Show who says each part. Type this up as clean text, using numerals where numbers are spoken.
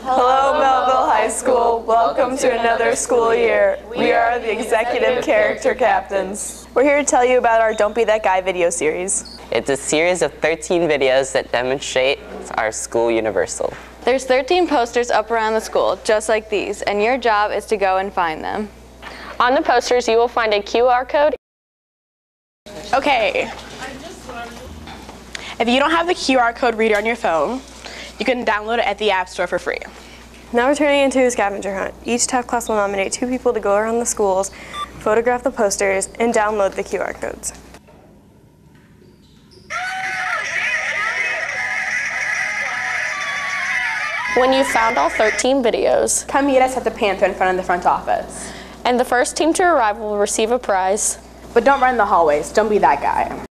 Speaker 1: Hello, Melville High School. Welcome to another school year. We are the Executive Character Captains. We're here to tell you about our Don't Be That Guy video series.
Speaker 2: It's a series of 13 videos that demonstrate our school universal.
Speaker 3: There's 13 posters up around the school, just like these, and your job is to go and find them.
Speaker 4: On the posters, you will find a QR code.
Speaker 5: Okay. If you don't have the QR code reader on your phone, you can download it at the App Store for free.
Speaker 1: Now we're turning into a scavenger hunt. Each TAF class will nominate 2 people to go around the schools, photograph the posters, and download the QR codes.
Speaker 4: When you've found all 13 videos,
Speaker 5: Come meet us at the Panther in front of the front office.
Speaker 4: and the first team to arrive will receive a prize.
Speaker 5: But don't run in the hallways. Don't be that guy.